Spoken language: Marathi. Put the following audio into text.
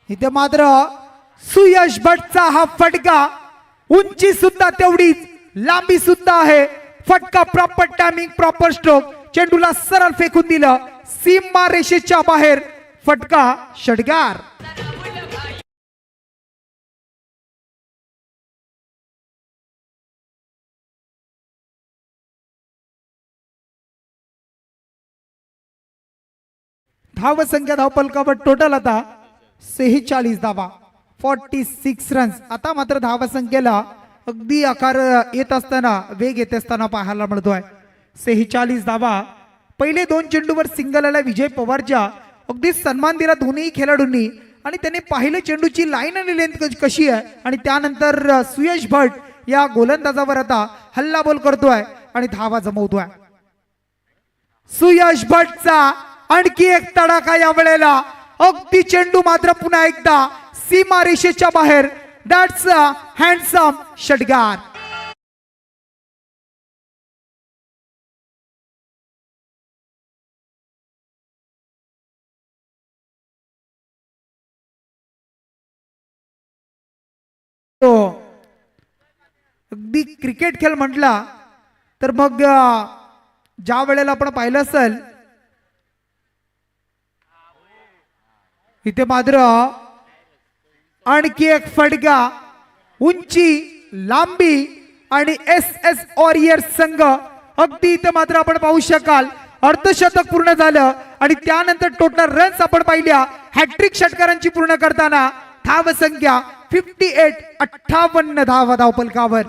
इथे मात्र सुयश भटचा हा फटका, उंची सुद्धा तेवढीच, लांबी सुद्धा आहे. फटका प्रॉपर टायमिंग, प्रॉपर स्ट्रोक, चेंडूला सरळ फेकून दिलं सीमा रेषेच्या बाहेर. फटका षटकार. धाव संख्या धावपलकावर टोटल आता 46 धावा, 46 रन्स. आता मात्र धाव संख्येला अगदी आकार येत असताना, वेग येत असताना पाहायला मिळतोय. 46 धावा. पहिले 2 चेंडूवर सिंगल आला विजय पवारच्या, अगदी सन्मान दिला दोन्ही खेळाडूंनी आणि त्यांनी पाहिलं चेंडूची लाईन आणि लेंथ कशी आहे. आणि त्यानंतर सुयश भट या गोलंदाजावर आता हल्ला बोल करतोय आणि धावा जमवतोय. सुयश भटचा आणखी एक तडाखा या वेळेला. अगदी चेंडू मात्र पुन्हा एकदा सीमा रेषेच्या बाहेर. दॅट्स अ हँडसम षटकार. अगदी क्रिकेट खेळ म्हटला तर मग ज्या वेळेला आपण पाहिलं असेल, इथे मात्र आणखी एक फटका, उंची, लांबी आणि एस वॉरियर संघ. अगदी इथे मात्र आपण पाहू शकाल अर्धशतक पूर्ण झालं आणि त्यानंतर टोटल रन्स आपण पाहिल्या हॅट्रिक षटकारांची पूर्ण करताना. धाव संख्या 58, 58 धावा धावपलकावर.